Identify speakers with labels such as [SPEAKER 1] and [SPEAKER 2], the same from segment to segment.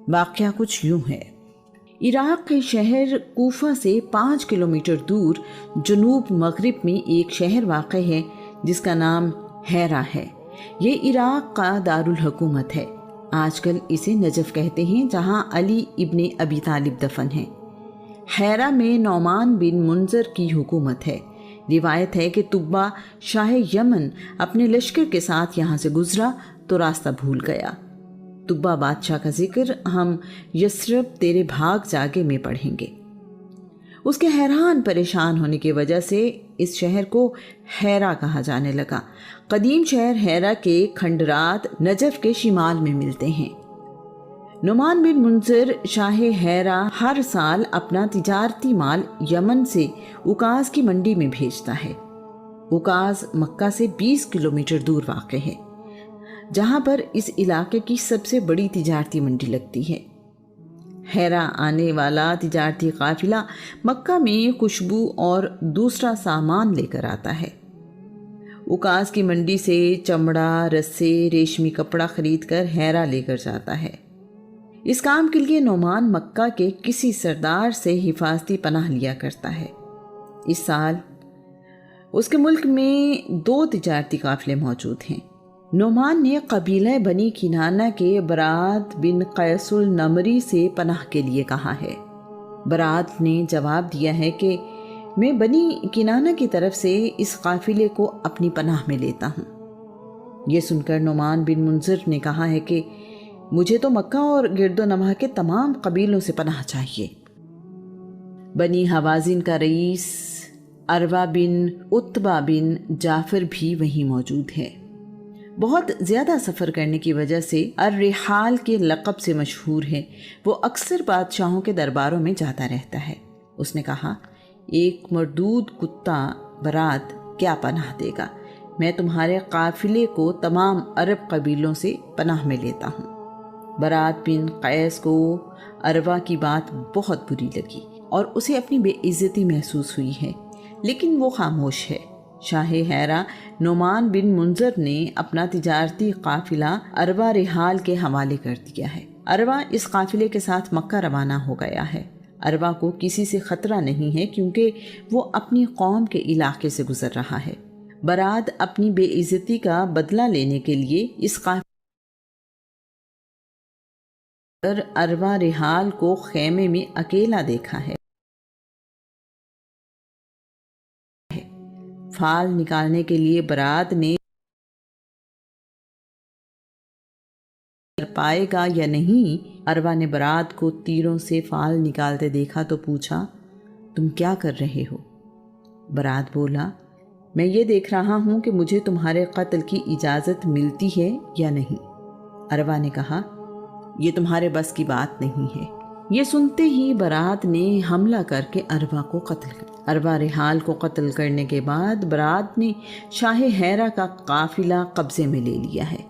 [SPEAKER 1] واقعہ کچھ یوں ہے۔ عراق کے شہر کوفہ سے 5 کلومیٹر دور جنوب مغرب میں ایک شہر واقع ہے جس کا نام حیرہ ہے۔ یہ عراق کا دارالحکومت ہے۔ آج کل اسے نجف کہتے ہیں، جہاں علی ابن ابی طالب دفن ہیں۔ حیرہ میں نعمان بن منذر کی حکومت ہے۔ روایت ہے کہ تبا شاہ یمن اپنے لشکر کے ساتھ یہاں سے گزرا تو راستہ بھول گیا۔ تبا بادشاہ کا ذکر ہم یثرب تیرے بھاگ جاگے میں پڑھیں گے۔ اس کے حیران پریشان ہونے کی وجہ سے اس شہر کو حیرہ کہا جانے لگا۔ قدیم شہر حیرہ کے کھنڈرات نجف کے شمال میں ملتے ہیں۔ نعمان بن منذر شاہ حیرہ ہر سال اپنا تجارتی مال یمن سے اوکاز کی منڈی میں بھیجتا ہے۔ اوکاز مکہ سے 20 کلومیٹر دور واقع ہے، جہاں پر اس علاقے کی سب سے بڑی تجارتی منڈی لگتی ہے۔ حیرہ آنے والا تجارتی قافلہ مکہ میں خوشبو اور دوسرا سامان لے کر آتا ہے۔ اوکاز کی منڈی سے چمڑا، رسے، ریشمی کپڑا خرید کر حیرہ لے کر جاتا ہے۔ اس کام کے لیے نعمان مکہ کے کسی سردار سے حفاظتی پناہ لیا کرتا ہے۔ اس سال اس کے ملک میں 2 تجارتی قافلے موجود ہیں۔ نعمان نے قبیلہ بنی کنانہ کے برات بن قیس النمری سے پناہ کے لیے کہا ہے۔ برات نے جواب دیا ہے کہ میں بنی کنانہ کی طرف سے اس قافلے کو اپنی پناہ میں لیتا ہوں۔ یہ سن کر نعمان بن منذر نے کہا ہے کہ مجھے تو مکہ اور گرد و نواح کے تمام قبیلوں سے پناہ چاہیے۔ بنی حوازن کا رئیس عروہ بن عتبہ بن جعفر بھی وہیں موجود ہے۔ بہت زیادہ سفر کرنے کی وجہ سے الرحال کے لقب سے مشہور ہے۔ وہ اکثر بادشاہوں کے درباروں میں جاتا رہتا ہے۔ اس نے کہا، ایک مردود کتا برات کیا پناہ دے گا؟ میں تمہارے قافلے کو تمام عرب قبیلوں سے پناہ میں لیتا ہوں۔ برات بن قیس کو عروہ کی بات بہت بری لگی اور اسے اپنی بے عزتی محسوس ہوئی ہے، لیکن وہ خاموش ہے۔ شاہ حیرہ نعمان بن منذر نے اپنا تجارتی قافلہ عروہ رحال کے حوالے کر دیا ہے۔ عروہ اس قافلے کے ساتھ مکہ روانہ ہو گیا ہے۔ عروہ کو کسی سے خطرہ نہیں ہے کیونکہ وہ اپنی قوم کے علاقے سے گزر رہا ہے۔ برات اپنی بے عزتی کا بدلہ لینے کے لیے اس قافلے پر عروہ رحال کو خیمے میں اکیلا دیکھا ہے۔ فال نکالنے کے لیے برات نے پائے گا یا نہیں؟ عروہ نے برات کو تیروں سے فال نکالتے دیکھا تو پوچھا، تم کیا کر رہے ہو؟ برات بولا، میں یہ دیکھ رہا ہوں کہ مجھے تمہارے قتل کی اجازت ملتی ہے یا نہیں۔ عروہ نے کہا، یہ تمہارے بس کی بات نہیں ہے۔ یہ سنتے ہی برات نے حملہ کر کے عروہ کو قتل کر دیا۔ عروہ رحال کو قتل کرنے کے بعد برات نے شاہ حیرہ کا قافلہ قبضے میں لے لیا ہے۔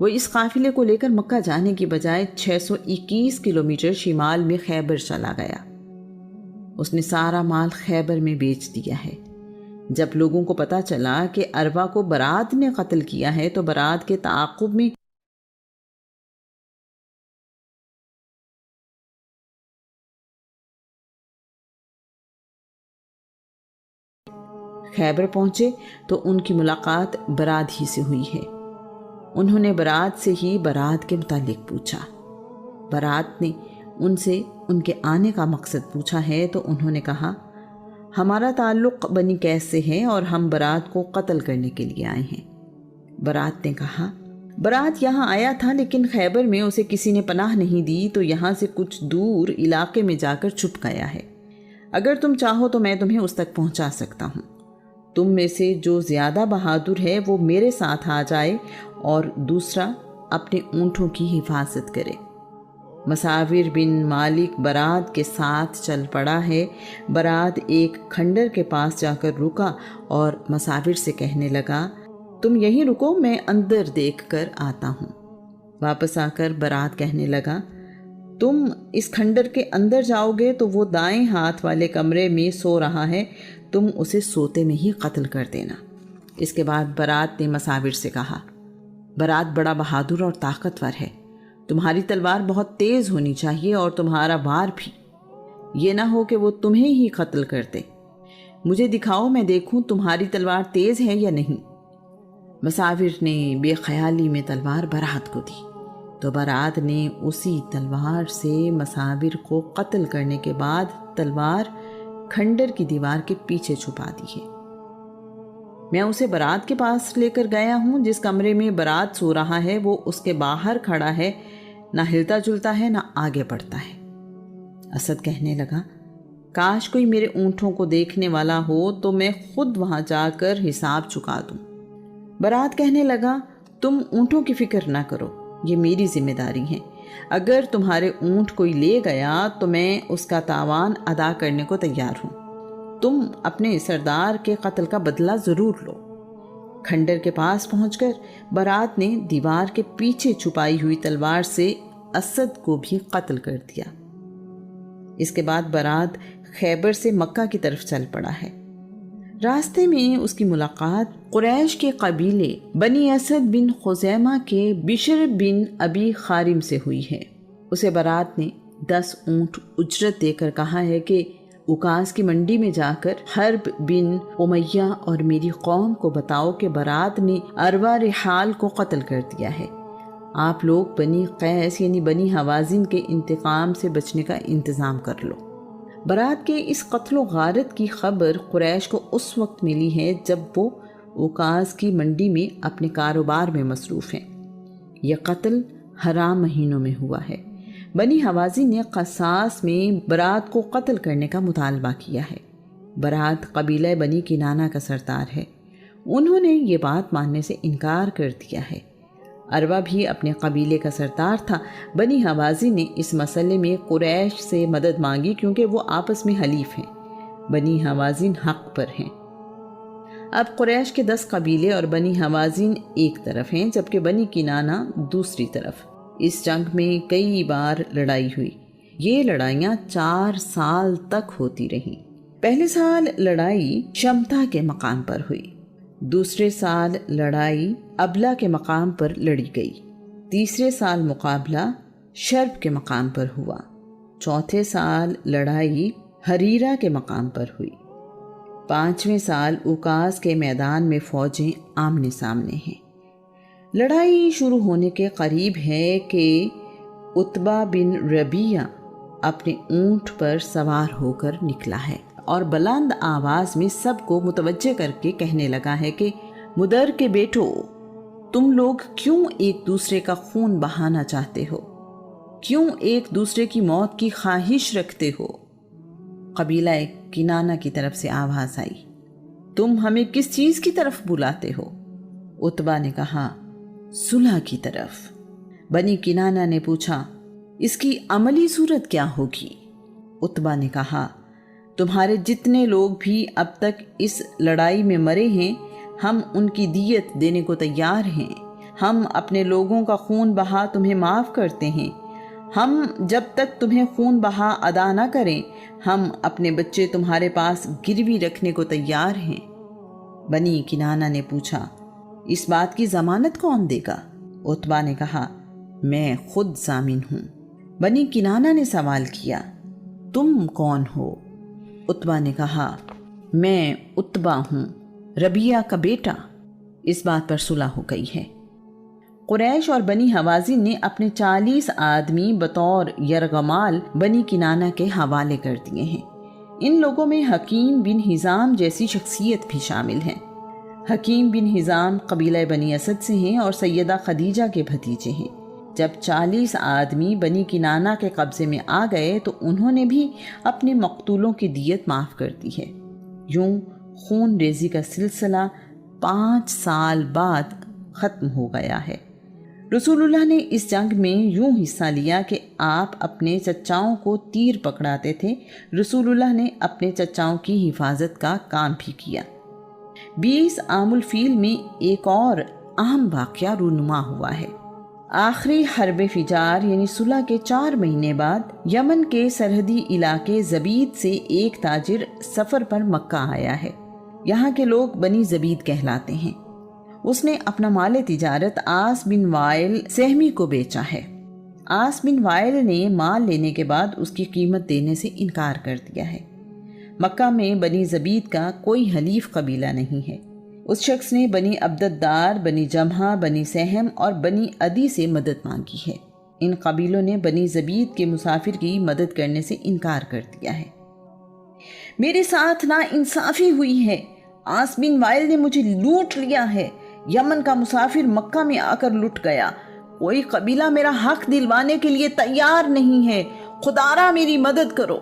[SPEAKER 1] وہ اس قافلے کو لے کر مکہ جانے کی بجائے 621 کلومیٹر شمال میں خیبر چلا گیا۔ اس نے سارا مال خیبر میں بیچ دیا ہے۔ جب لوگوں کو پتہ چلا کہ عروہ کو برات نے قتل کیا ہے تو برات کے تعاقب میں خیبر پہنچے تو ان کی ملاقات برات ہی سے ہوئی ہے۔ انہوں نے برات سے ہی برات کے متعلق پوچھا۔ برات نے ان سے ان کے آنے کا مقصد پوچھا ہے تو انہوں نے کہا، ہمارا تعلق بنی قیس سے ہے اور ہم برات کو قتل کرنے کے لیے آئے ہیں۔ برات نے کہا، برات یہاں آیا تھا لیکن خیبر میں اسے کسی نے پناہ نہیں دی تو یہاں سے کچھ دور علاقے میں جا کر چھپ گیا ہے۔ اگر تم چاہو تو میں تمہیں اس تک پہنچا سکتا ہوں۔ تم میں سے جو زیادہ بہادر ہے وہ میرے ساتھ آ جائے اور دوسرا اپنے اونٹوں کی حفاظت کرے۔ مساور بن مالک برات کے ساتھ چل پڑا ہے۔ برات ایک کھنڈر کے پاس جا کر رکا اور مساور سے کہنے لگا، تم یہیں رکو، میں اندر دیکھ کر آتا ہوں۔ واپس آ کر برات کہنے لگا، تم اس کھنڈر کے اندر جاؤ گے تو وہ دائیں ہاتھ والے کمرے میں سو رہا ہے، تم اسے سوتے میں ہی قتل کر دینا۔ اس کے بعد برات نے مساور سے کہا، برات بڑا بہادر اور طاقتور ہے، تمہاری تلوار بہت تیز ہونی چاہیے اور تمہارا بار بھی، یہ نہ ہو کہ وہ تمہیں ہی قتل کر دے۔ مجھے دکھاؤ، میں دیکھوں تمہاری تلوار تیز ہے یا نہیں۔ مساور نے بے خیالی میں تلوار برات کو دی تو برات نے اسی تلوار سے مساور کو قتل کرنے کے بعد تلوار کھنڈر کی دیوار کے پیچھے چھپا دی ہے۔ میں اسے برات کے پاس لے کر گیا ہوں۔ جس کمرے میں برات سو رہا ہے وہ اس کے باہر کھڑا ہے، نہ ہلتا جلتا ہے نہ آگے بڑھتا ہے۔ اسد کہنے لگا، کاش کوئی میرے اونٹوں کو دیکھنے والا ہو تو میں خود وہاں جا کر حساب چکا دوں۔ برات کہنے لگا، تم اونٹوں کی فکر نہ کرو، یہ میری ذمہ داری ہے۔ اگر تمہارے اونٹ کوئی لے گیا تو میں اس کا تاوان ادا کرنے کو تیار ہوں۔ تم اپنے سردار کے قتل کا بدلہ ضرور لو۔ کھنڈر کے پاس پہنچ کر برات نے دیوار کے پیچھے چھپائی ہوئی تلوار سے اسد کو بھی قتل کر دیا۔ اس کے بعد برات خیبر سے مکہ کی طرف چل پڑا ہے۔ راستے میں اس کی ملاقات قریش کے قبیلے بنی اسد بن خزیمہ کے بشر بن ابی خارم سے ہوئی ہے۔ اسے برات نے 10 اونٹ اجرت دے کر کہا ہے کہ اوکاس کی منڈی میں جا کر حرب بن امیہ اور میری قوم کو بتاؤ کہ برات نے اروا رحال کو قتل کر دیا ہے۔ آپ لوگ بنی قیس یعنی بنی حوازن کے انتقام سے بچنے کا انتظام کر لو۔ برات کے اس قتل و غارت کی خبر قریش کو اس وقت ملی ہے جب وہ اوکاس کی منڈی میں اپنے کاروبار میں مصروف ہیں۔ یہ قتل حرام مہینوں میں ہوا ہے۔ بنی حوازن نے قصاص میں برات کو قتل کرنے کا مطالبہ کیا ہے۔ برات قبیلہ بنی کنانہ کا سردار ہے۔ انہوں نے یہ بات ماننے سے انکار کر دیا ہے۔ اروا بھی اپنے قبیلے کا سردار تھا۔ بنی حوازن نے اس مسئلے میں قریش سے مدد مانگی کیونکہ وہ آپس میں حلیف ہیں۔ بنی حوازن حق پر ہیں۔ اب قریش کے 10 قبیلے اور بنی حوازن ایک طرف ہیں جبکہ بنی کنانہ دوسری طرف۔ اس جنگ میں کئی بار لڑائی ہوئی۔ یہ لڑائیاں 4 سال تک ہوتی رہیں۔ پہلے سال لڑائی شمتا کے مقام پر ہوئی، دوسرے سال لڑائی ابلا کے مقام پر لڑی گئی، تیسرے سال مقابلہ شرب کے مقام پر ہوا، چوتھے سال لڑائی حریرہ کے مقام پر ہوئی، 5ویں سال اوکاس کے میدان میں فوجیں آمنے سامنے ہیں۔ لڑائی شروع ہونے کے قریب ہے کہ عتبہ بن ربیعہ اپنے اونٹ پر سوار ہو کر نکلا ہے اور بلند آواز میں سب کو متوجہ کر کے کہنے لگا ہے کہ مدر کے بیٹو، تم لوگ کیوں ایک دوسرے کا خون بہانا چاہتے ہو؟ کیوں ایک دوسرے کی موت کی خواہش رکھتے ہو؟ قبیلہ کنانہ کی طرف سے آواز آئی، تم ہمیں کس چیز کی طرف بلاتے ہو؟ عتبہ نے کہا، صلح کی طرف۔ بنی کنانہ نے پوچھا، اس کی عملی صورت کیا ہوگی؟ عتبہ نے کہا، تمہارے جتنے لوگ بھی اب تک اس لڑائی میں مرے ہیں ہم ان کی دیت دینے کو تیار ہیں۔ ہم اپنے لوگوں کا خون بہا تمہیں معاف کرتے ہیں۔ ہم جب تک تمہیں خون بہا ادا نہ کریں ہم اپنے بچے تمہارے پاس گروی رکھنے کو تیار ہیں۔ بنی کنانہ نے پوچھا، اس بات کی ضمانت کون دے گا؟ عتبہ نے کہا، میں خود ضامن ہوں۔ بنی کنانہ نے سوال کیا، تم کون ہو؟ عتبہ نے کہا، میں عتبہ ہوں، ربیعہ کا بیٹا۔ اس بات پر صلح ہو گئی ہے۔ قریش اور بنی حوازن نے اپنے 40 آدمی بطور یرغمال بنی کنانہ کے حوالے کر دیے ہیں۔ ان لوگوں میں حکیم بن حزام جیسی شخصیت بھی شامل ہیں۔ حکیم بن حزام قبیلہ بنی اسد سے ہیں اور سیدہ خدیجہ کے بھتیجے ہیں۔ جب 40 آدمی بنی کنانہ کے قبضے میں آ گئے تو انہوں نے بھی اپنے مقتولوں کی دیت معاف کر دی ہے۔ یوں خون ریزی کا سلسلہ 5 سال بعد ختم ہو گیا ہے۔ رسول اللہ نے اس جنگ میں یوں حصہ لیا کہ آپ اپنے چچاؤں کو تیر پکڑاتے تھے۔ رسول اللہ نے اپنے چچاؤں کی حفاظت کا کام بھی کیا۔ 20 عام الفیل میں ایک اور اہم واقعہ رونما ہوا ہے۔ آخری حرب فجار یعنی صلح کے 4 مہینے بعد یمن کے سرحدی علاقے زبید سے ایک تاجر سفر پر مکہ آیا ہے۔ یہاں کے لوگ بنی زبید کہلاتے ہیں۔ اس نے اپنا مال تجارت عاص بن وائل سہمی کو بیچا ہے۔ آس بن وائل نے مال لینے کے بعد اس کی قیمت دینے سے انکار کر دیا ہے۔ مکہ میں بنی زبید کا کوئی حلیف قبیلہ نہیں ہے۔ اس شخص نے بنی عبدالدار، بنی جمحہ، بنی سہم اور بنی عدی سے مدد مانگی ہے۔ ان قبیلوں نے بنی زبید کے مسافر کی مدد کرنے سے انکار کر دیا ہے۔ میرے ساتھ نا انصافی ہوئی ہے، آس بن وائل نے مجھے لوٹ لیا ہے، یمن کا مسافر مکہ میں آ کر لٹ گیا، کوئی قبیلہ میرا حق دلوانے کے لیے تیار نہیں ہے، خدارا میری مدد کرو۔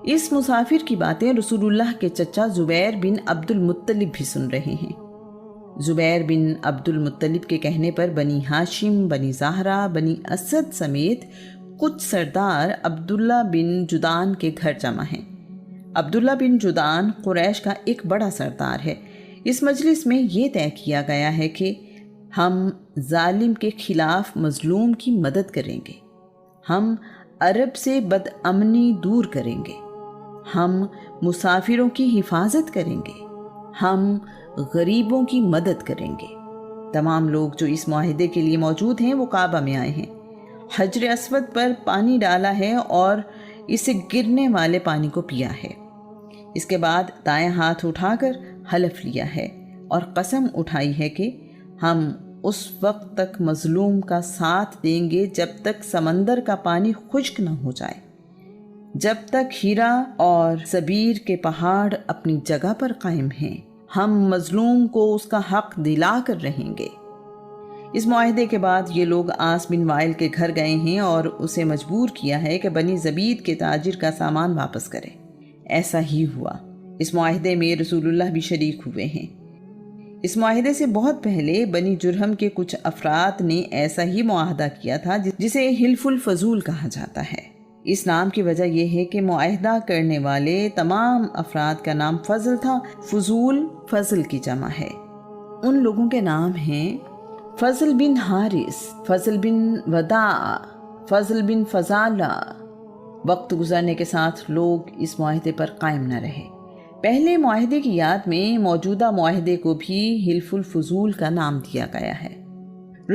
[SPEAKER 1] اس مسافر کی باتیں رسول اللہ کے چچا زبیر بن عبد المطلب بھی سن رہے ہیں۔ زبیر بن عبد المطلب کے کہنے پر بنی ہاشم، بنی زہرہ، بنی اسد سمیت کچھ سردار عبداللہ بن جدان کے گھر جمع ہیں۔ عبداللہ بن جدان قریش کا ایک بڑا سردار ہے۔ اس مجلس میں یہ طے کیا گیا ہے کہ ہم ظالم کے خلاف مظلوم کی مدد کریں گے، ہم عرب سے بد امنی دور کریں گے، ہم مسافروں کی حفاظت کریں گے، ہم غریبوں کی مدد کریں گے۔ تمام لوگ جو اس معاہدے کے لیے موجود ہیں وہ کعبہ میں آئے ہیں، حجر اسود پر پانی ڈالا ہے اور اسے گرنے والے پانی کو پیا ہے۔ اس کے بعد دائیں ہاتھ اٹھا کر حلف لیا ہے اور قسم اٹھائی ہے کہ ہم اس وقت تک مظلوم کا ساتھ دیں گے جب تک سمندر کا پانی خشک نہ ہو جائے، جب تک ہیرا اور سبیر کے پہاڑ اپنی جگہ پر قائم ہیں، ہم مظلوم کو اس کا حق دلا کر رہیں گے۔ اس معاہدے کے بعد یہ لوگ آس بن وائل کے گھر گئے ہیں اور اسے مجبور کیا ہے کہ بنی زبید کے تاجر کا سامان واپس کرے۔ ایسا ہی ہوا۔ اس معاہدے میں رسول اللہ بھی شریک ہوئے ہیں۔ اس معاہدے سے بہت پہلے بنی جرہم کے کچھ افراد نے ایسا ہی معاہدہ کیا تھا جسے حلف الفضول کہا جاتا ہے۔ اس نام کی وجہ یہ ہے کہ معاہدہ کرنے والے تمام افراد کا نام فضل تھا۔ فضول فضل کی جمع ہے۔ ان لوگوں کے نام ہیں فضل بن حارث، فضل بن وداع، فضل بن فضالہ۔ وقت گزرنے کے ساتھ لوگ اس معاہدے پر قائم نہ رہے۔ پہلے معاہدے کی یاد میں موجودہ معاہدے کو بھی حلف الفضول کا نام دیا گیا ہے۔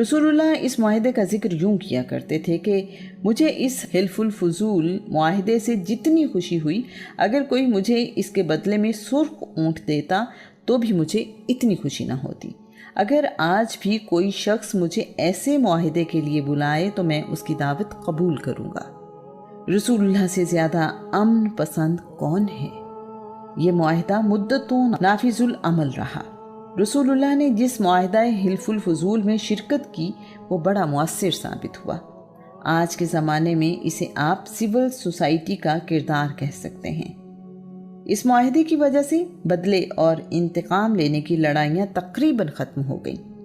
[SPEAKER 1] رسول اللہ اس معاہدے کا ذکر یوں کیا کرتے تھے کہ مجھے اس حلف الفضول معاہدے سے جتنی خوشی ہوئی، اگر کوئی مجھے اس کے بدلے میں سرخ اونٹ دیتا تو بھی مجھے اتنی خوشی نہ ہوتی۔ اگر آج بھی کوئی شخص مجھے ایسے معاہدے کے لیے بلائے تو میں اس کی دعوت قبول کروں گا۔ رسول اللہ سے زیادہ امن پسند کون ہے؟ یہ معاہدہ مدتوں نافذ العمل رہا۔ رسول اللہ نے جس معاہدہ حلف الفضول میں شرکت کی وہ بڑا مؤثر ثابت ہوا۔ آج کے زمانے میں اسے آپ سول سوسائٹی کا کردار کہہ سکتے ہیں۔ اس معاہدے کی وجہ سے بدلے اور انتقام لینے کی لڑائیاں تقریباً ختم ہو گئیں۔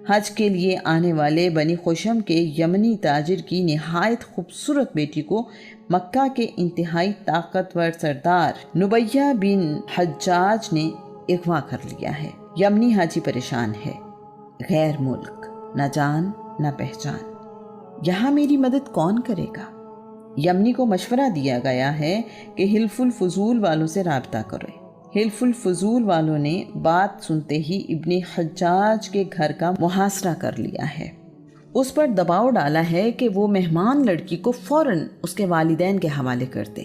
[SPEAKER 1] حج کے لیے آنے والے بنی خشم کے یمنی تاجر کی نہایت خوبصورت بیٹی کو مکہ کے انتہائی طاقتور سردار نبیہ بن حجاج نے اغوا کر لیا ہے۔ یمنی حاجی پریشان ہے، غیر ملک، نہ جان نہ پہچان، یہاں میری مدد کون کرے گا؟ یمنی کو مشورہ دیا گیا ہے کہ حلف الفضول والوں سے رابطہ کرے۔ حلف الفضول والوں نے بات سنتے ہی ابن حجاج کے گھر کا محاصرہ کر لیا ہے۔ اس پر دباؤ ڈالا ہے کہ وہ مہمان لڑکی کو فوراً اس کے والدین کے حوالے کر دے۔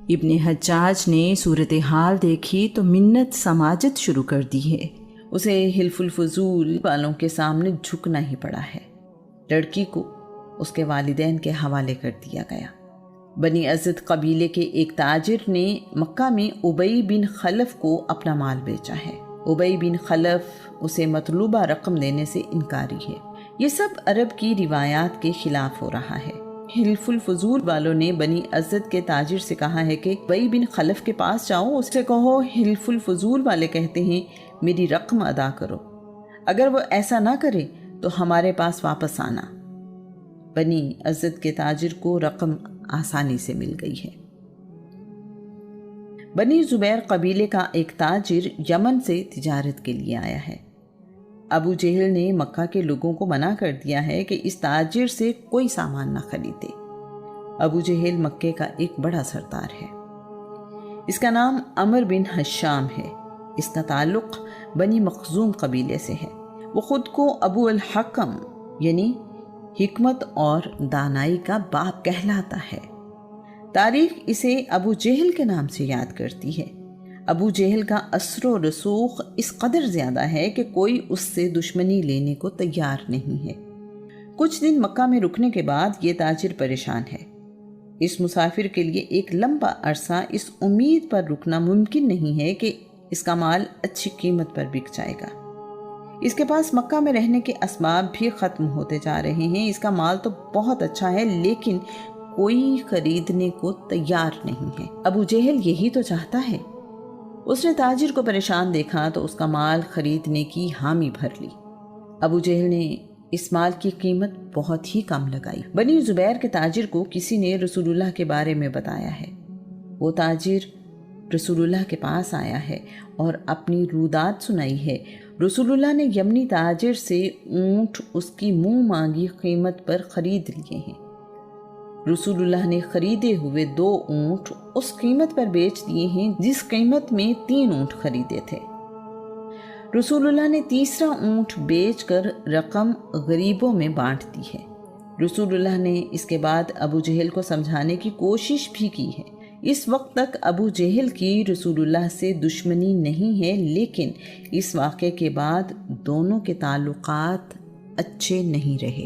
[SPEAKER 1] ابن حجاج نے صورتحال دیکھی تو منت سماجت شروع کر دی ہے۔ اسے حلف الفضول والوں کے سامنے جھکنا ہی پڑا ہے۔ لڑکی کو اس کے والدین کے حوالے کر دیا گیا۔ بنی اسد قبیلے کے ایک تاجر نے مکہ میں ابی بن خلف کو اپنا مال بیچا ہے۔ ابی بن خلف اسے مطلوبہ رقم دینے سے انکاری ہے۔ یہ سب عرب کی روایات کے خلاف ہو رہا ہے۔ حلف الفضول والوں نے بنی اسد کے تاجر سے کہا ہے کہ ابی بن خلف کے پاس جاؤ، اس سے کہو حلف الفضول والے کہتے ہیں میری رقم ادا کرو، اگر وہ ایسا نہ کرے تو ہمارے پاس واپس آنا۔ بنی اسد کے تاجر کو رقم آسانی سے مل گئی ہے۔ بنی زبیر قبیلے کا ایک تاجر یمن سے تجارت کے لیے آیا ہے۔ ابو جہل نے مکہ کے لوگوں کو منع کر دیا ہے کہ اس تاجر سے کوئی سامان نہ خریدے۔ ابو جہل مکے کا ایک بڑا سردار ہے۔ اس کا نام عمر بن حشام ہے۔ اس کا تعلق بنی مخزوم قبیلے سے ہے۔ وہ خود کو ابو الحکم یعنی حکمت اور دانائی کا باپ کہلاتا ہے۔ تاریخ اسے ابو جہل کے نام سے یاد کرتی ہے۔ ابو جہل کا اثر و رسوخ اس قدر زیادہ ہے کہ کوئی اس سے دشمنی لینے کو تیار نہیں ہے۔ کچھ دن مکہ میں رکنے کے بعد یہ تاجر پریشان ہے۔ اس مسافر کے لیے ایک لمبا عرصہ اس امید پر رکنا ممکن نہیں ہے کہ اس کا مال اچھی قیمت پر بک جائے گا۔ اس کے پاس مکہ میں رہنے کے اسباب بھی ختم ہوتے جا رہے ہیں۔ اس کا مال تو بہت اچھا ہے لیکن کوئی خریدنے کو تیار نہیں ہے۔ ابو جہل یہی تو چاہتا ہے۔ اس نے تاجر کو پریشان دیکھا تو اس کا مال خریدنے کی حامی بھر لی۔ ابو جہل نے اس مال کی قیمت بہت ہی کم لگائی۔ بنی زبیر کے تاجر کو کسی نے رسول اللہ کے بارے میں بتایا ہے۔ وہ تاجر رسول اللہ کے پاس آیا ہے اور اپنی رودات سنائی ہے۔ رسول اللہ نے یمنی تاجر سے اونٹ اس کی منہ مانگی قیمت پر خرید لیے ہیں۔ رسول اللہ نے خریدے ہوئے 2 اونٹ اس قیمت پر بیچ دیے ہیں جس قیمت میں 3 اونٹ خریدے تھے۔ رسول اللہ نے تیسرا اونٹ بیچ کر رقم غریبوں میں بانٹ دی ہے۔ رسول اللہ نے اس کے بعد ابو جہل کو سمجھانے کی کوشش بھی کی ہے۔ اس وقت تک ابو جہل کی رسول اللہ سے دشمنی نہیں ہے، لیکن اس واقعے کے بعد دونوں کے تعلقات اچھے نہیں رہے۔